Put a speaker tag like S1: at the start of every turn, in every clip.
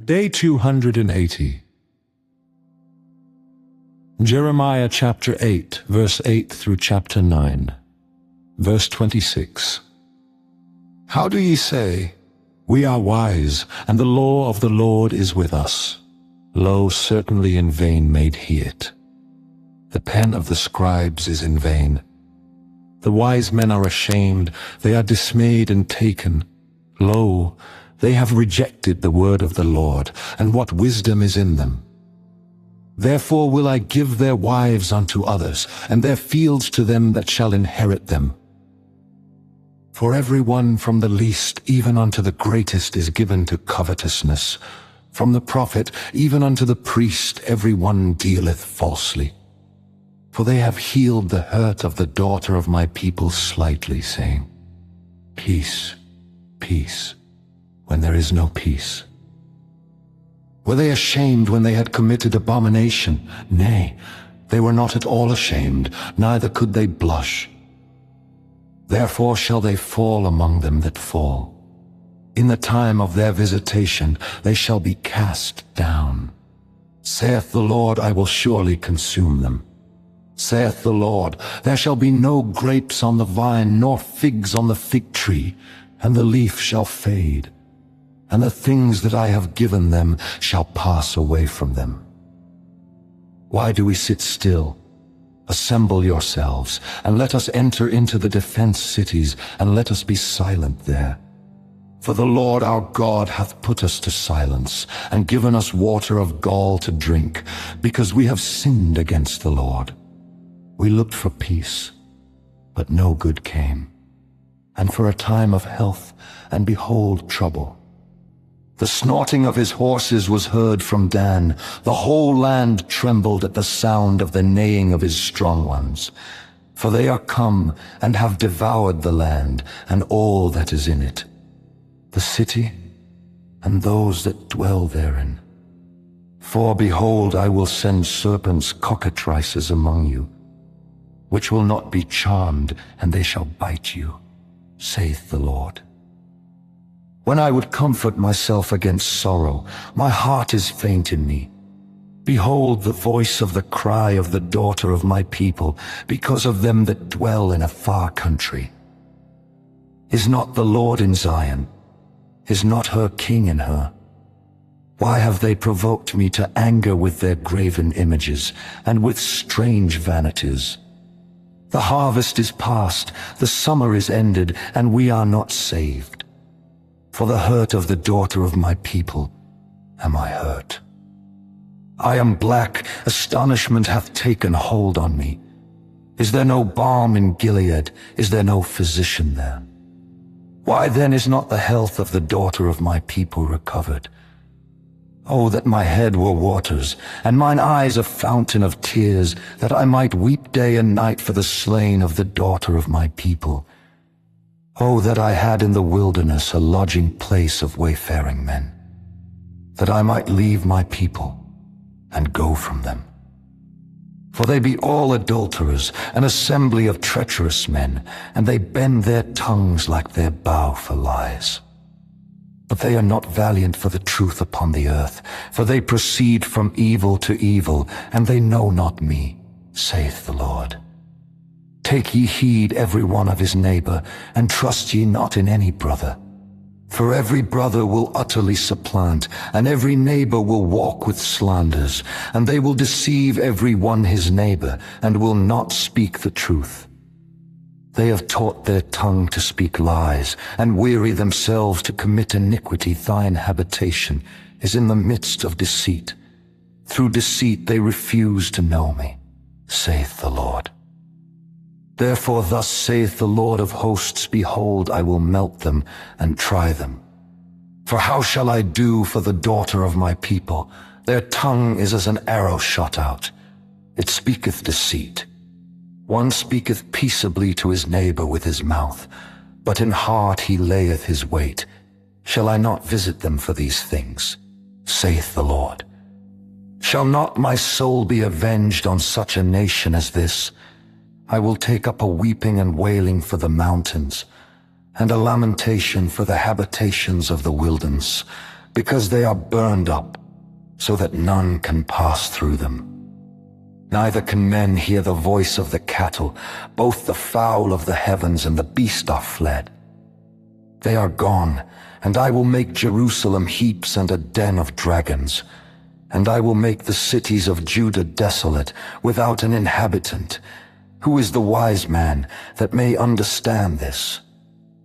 S1: Day 280. Jeremiah chapter 8, verse 8 through chapter 9. Verse 26. How do ye say, We are wise, and the law of the Lord is with us? Lo, certainly in vain made he it. The pen of the scribes is in vain. The wise men are ashamed, they are dismayed and taken. Lo, they have rejected the word of the Lord, and what wisdom is in them? Therefore will I give their wives unto others, and their fields to them that shall inherit them. For every one from the least even unto the greatest is given to covetousness. From the prophet even unto the priest every one dealeth falsely. For they have healed the hurt of the daughter of my people slightly, saying, Peace, peace, when there is no peace. Were they ashamed when they had committed abomination? Nay, they were not at all ashamed, neither could they blush. Therefore shall they fall among them that fall. In the time of their visitation they shall be cast down. Saith the Lord, I will surely consume them. Saith the Lord, there shall be no grapes on the vine, nor figs on the fig tree, and the leaf shall fade, and the things that I have given them shall pass away from them. Why do we sit still? Assemble yourselves, and let us enter into the defense cities, and let us be silent there. For the Lord our God hath put us to silence, and given us water of gall to drink, because we have sinned against the Lord. We looked for peace, but no good came, and for a time of health, and behold trouble. The snorting of his horses was heard from Dan. The whole land trembled at the sound of the neighing of his strong ones. For they are come and have devoured the land, and all that is in it, the city, and those that dwell therein. For behold, I will send serpents, cockatrices among you, which will not be charmed, and they shall bite you, saith the Lord. When I would comfort myself against sorrow, my heart is faint in me. Behold the voice of the cry of the daughter of my people, because of them that dwell in a far country. Is not the Lord in Zion? Is not her king in her? Why have they provoked me to anger with their graven images, and with strange vanities? The harvest is past, the summer is ended, and we are not saved. For the hurt of the daughter of my people am I hurt. I am black, astonishment hath taken hold on me. Is there no balm in Gilead? Is there no physician there? Why then is not the health of the daughter of my people recovered? Oh, that my head were waters, and mine eyes a fountain of tears, that I might weep day and night for the slain of the daughter of my people. Oh, that I had in the wilderness a lodging place of wayfaring men, that I might leave my people and go from them. For they be all adulterers, an assembly of treacherous men, and they bend their tongues like their bow for lies. But they are not valiant for the truth upon the earth, for they proceed from evil to evil, and they know not me, saith the Lord. Take ye heed every one of his neighbor, and trust ye not in any brother. For every brother will utterly supplant, and every neighbor will walk with slanders, and they will deceive every one his neighbor, and will not speak the truth. They have taught their tongue to speak lies, and weary themselves to commit iniquity. Thine habitation is in the midst of deceit. Through deceit they refuse to know me, saith the Lord. Therefore thus saith the Lord of hosts, Behold, I will melt them and try them. For how shall I do for the daughter of my people? Their tongue is as an arrow shot out. It speaketh deceit. One speaketh peaceably to his neighbor with his mouth, but in heart he layeth his wait. Shall I not visit them for these things, saith the Lord? Shall not my soul be avenged on such a nation as this? I will take up a weeping and wailing for the mountains, and a lamentation for the habitations of the wilderness, because they are burned up, so that none can pass through them. Neither can men hear the voice of the cattle, both the fowl of the heavens and the beast are fled. They are gone, and I will make Jerusalem heaps and a den of dragons. And I will make the cities of Judah desolate, without an inhabitant. Who is the wise man that may understand this?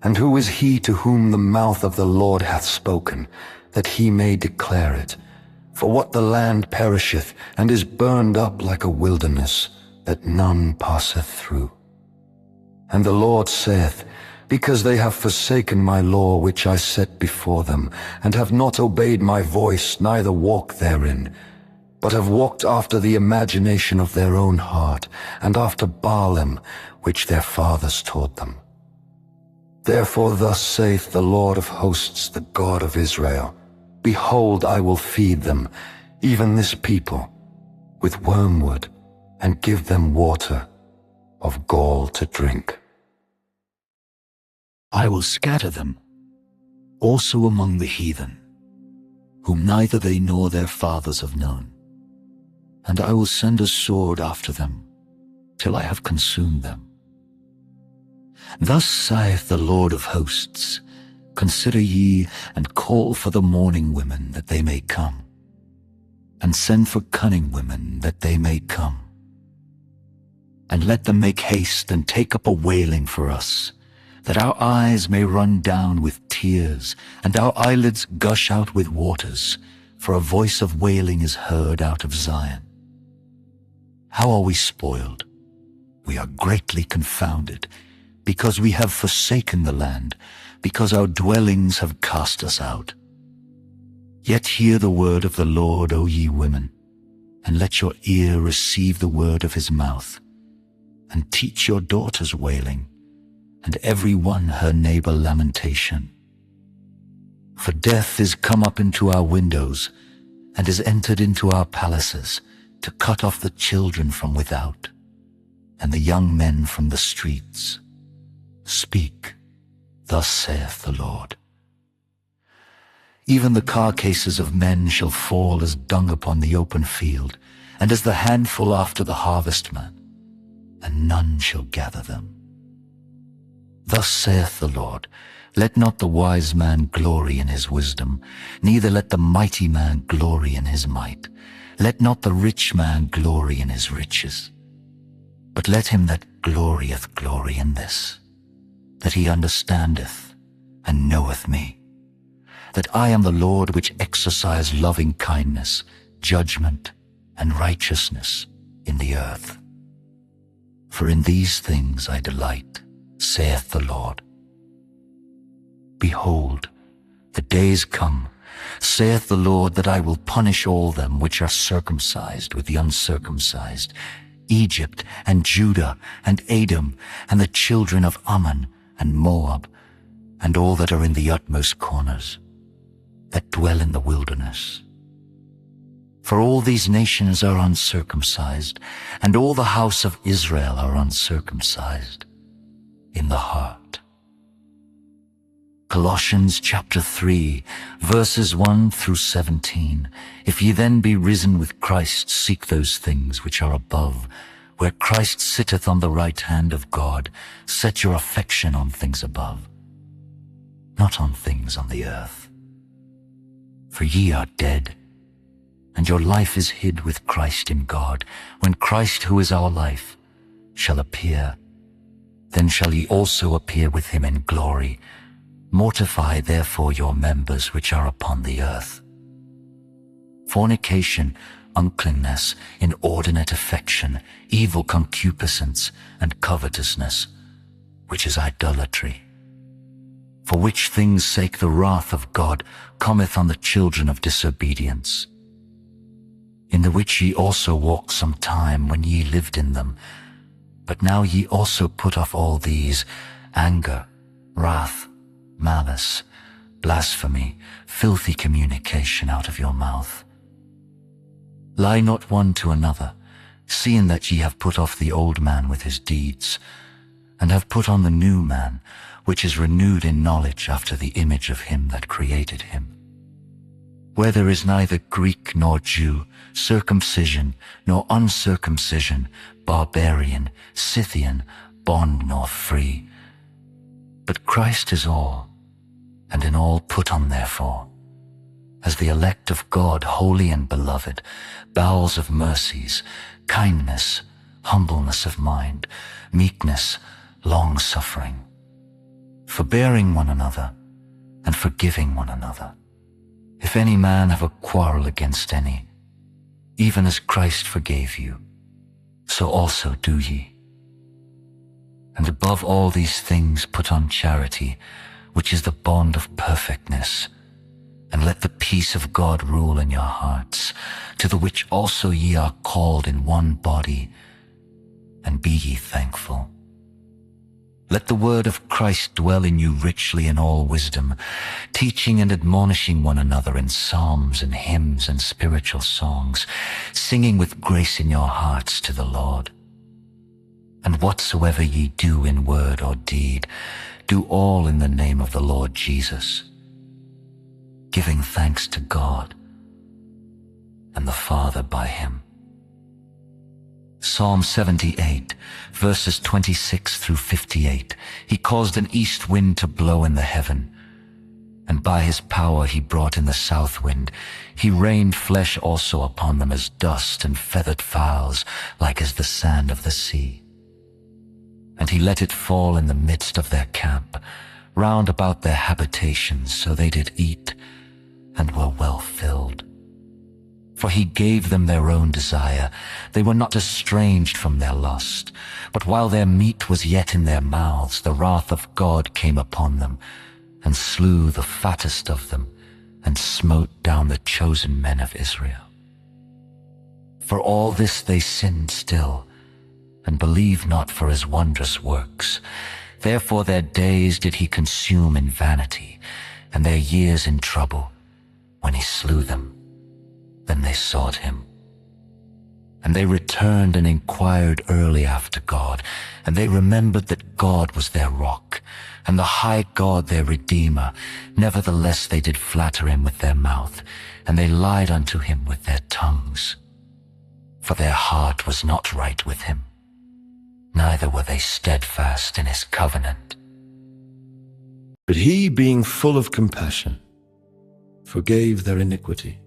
S1: And who is he to whom the mouth of the Lord hath spoken, that he may declare it? For what the land perisheth, and is burned up like a wilderness, that none passeth through. And the Lord saith, because they have forsaken my law which I set before them, and have not obeyed my voice, neither walked therein, but have walked after the imagination of their own heart, and after Baalim, which their fathers taught them. Therefore thus saith the Lord of hosts, the God of Israel, behold, I will feed them, even this people, with wormwood, and give them water of gall to drink.
S2: I will scatter them also among the heathen, whom neither they nor their fathers have known. And I will send a sword after them, till I have consumed them. Thus saith the Lord of hosts, consider ye, and call for the mourning women, that they may come, and send for cunning women, that they may come. And let them make haste, and take up a wailing for us, that our eyes may run down with tears, and our eyelids gush out with waters, for a voice of wailing is heard out of Zion. How are we spoiled? We are greatly confounded, because we have forsaken the land, because our dwellings have cast us out. Yet hear the word of the Lord, O ye women, and let your ear receive the word of his mouth, and teach your daughters wailing, and every one her neighbor lamentation. For death is come up into our windows, and is entered into our palaces, to cut off the children from without, and the young men from the streets. Speak, thus saith the Lord. Even the carcasses of men shall fall as dung upon the open field, and as the handful after the harvestman, and none shall gather them. Thus saith the Lord, let not the wise man glory in his wisdom, neither let the mighty man glory in his might. Let not the rich man glory in his riches, but let him that glorieth glory in this, that he understandeth and knoweth me, that I am the Lord which exercise loving kindness, judgment, and righteousness in the earth. For in these things I delight, saith the Lord. Behold, the days come, saith the Lord, that I will punish all them which are circumcised with the uncircumcised, Egypt and Judah and Edom and the children of Ammon and Moab, and all that are in the utmost corners, that dwell in the wilderness. For all these nations are uncircumcised, and all the house of Israel are uncircumcised in the heart. Colossians chapter 3, verses 1 through 17. If ye then be risen with Christ, seek those things which are above, where Christ sitteth on the right hand of God. Set your affection on things above, not on things on the earth. For ye are dead, and your life is hid with Christ in God. When Christ, who is our life, shall appear, then shall ye also appear with him in glory. Mortify therefore your members which are upon the earth: fornication, uncleanness, inordinate affection, evil concupiscence, and covetousness, which is idolatry. For which things' sake the wrath of God cometh on the children of disobedience, in the which ye also walked some time when ye lived in them. But now ye also put off all these: anger, wrath, malice, blasphemy, filthy communication out of your mouth. Lie not one to another, seeing that ye have put off the old man with his deeds, and have put on the new man, which is renewed in knowledge after the image of him that created him. where there is neither Greek nor Jew, circumcision nor uncircumcision, barbarian, Scythian, bond nor free. But Christ is all, and in all put on therefore, as the elect of God, holy and beloved, bowels of mercies, kindness, humbleness of mind, meekness, long-suffering, forbearing one another, and forgiving one another. If any man have a quarrel against any, even as Christ forgave you, so also do ye. And above all these things put on charity, which is the bond of perfectness. And let the peace of God rule in your hearts, to the which also ye are called in one body, and be ye thankful. Let the word of Christ dwell in you richly in all wisdom, teaching and admonishing one another in psalms and hymns and spiritual songs, singing with grace in your hearts to the Lord. And whatsoever ye do in word or deed, do all in the name of the Lord Jesus, giving thanks to God and the Father by him. Psalm 78, verses 26 through 58. He caused an east wind to blow in the heaven, and by his power he brought in the south wind. He rained flesh also upon them as dust, and feathered fowls like as the sand of the sea. And he let it fall in the midst of their camp, round about their habitations, so they did eat, and were well filled. For he gave them their own desire. They were not estranged from their lust. But while their meat was yet in their mouths, the wrath of God came upon them, and slew the fattest of them, and smote down the chosen men of Israel. For all this they sinned still, and believed not for his wondrous works. Therefore their days did he consume in vanity, and their years in trouble. When he slew them, then they sought him. And they returned and inquired early after God, and they remembered that God was their rock, and the high God their Redeemer. Nevertheless they did flatter him with their mouth, and they lied unto him with their tongues. For their heart was not right with him, neither were they steadfast in his covenant.
S1: But he, being full of compassion, forgave their iniquity,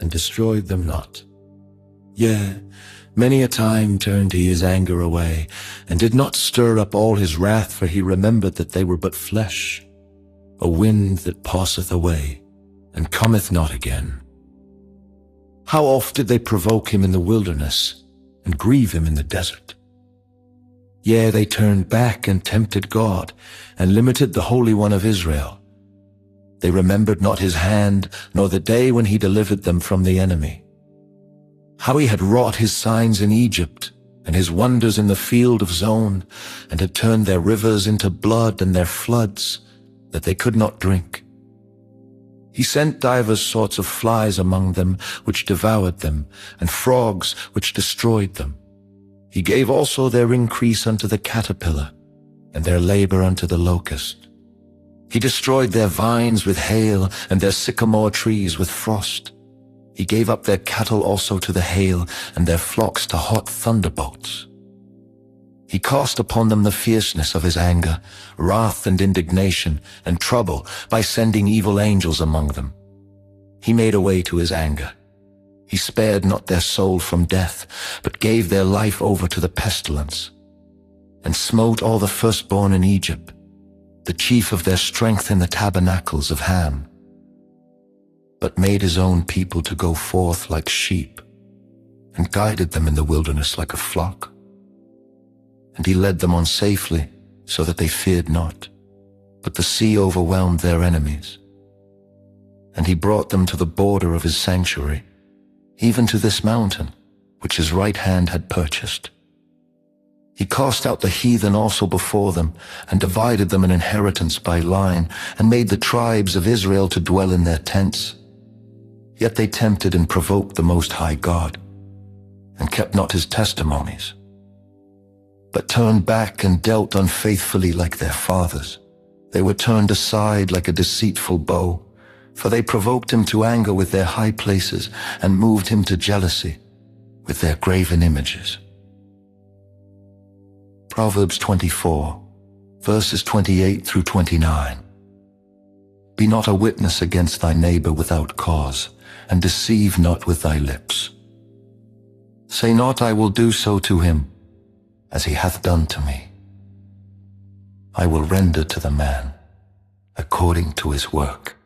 S1: and destroyed them not. Yea, many a time turned he his anger away, and did not stir up all his wrath, for he remembered that they were but flesh, a wind that passeth away, and cometh not again. How oft did they provoke him in the wilderness, and grieve him in the desert? Yea, they turned back and tempted God, and limited the Holy One of Israel. They remembered not his hand, nor the day when he delivered them from the enemy. How he had wrought his signs in Egypt, and his wonders in the field of Zon, and had turned their rivers into blood and their floods, that they could not drink. He sent divers sorts of flies among them, which devoured them, and frogs, which destroyed them. He gave also their increase unto the caterpillar, and their labor unto the locust. He destroyed their vines with hail, and their sycamore trees with frost. He gave up their cattle also to the hail, and their flocks to hot thunderbolts. He cast upon them the fierceness of his anger, wrath and indignation, and trouble, by sending evil angels among them. He made a way to his anger. He spared not their soul from death, but gave their life over to the pestilence, and smote all the firstborn in Egypt, the chief of their strength in the tabernacles of Ham, but made his own people to go forth like sheep, and guided them in the wilderness like a flock. And he led them on safely, so that they feared not, but the sea overwhelmed their enemies. And he brought them to the border of his sanctuary, even to this mountain, which his right hand had purchased. He cast out the heathen also before them, and divided them an inheritance by line, and made the tribes of Israel to dwell in their tents. Yet they tempted and provoked the Most High God, and kept not his testimonies, but turned back and dealt unfaithfully like their fathers. They were turned aside like a deceitful bow,
S2: For they provoked him to anger with their high places, and moved him to jealousy with their graven images. Proverbs 24, verses 28 through 29. Be not a witness against thy neighbor without cause, and deceive not with thy lips. Say not, I will do so to him, as he hath done to me. I will render to the man according to his work.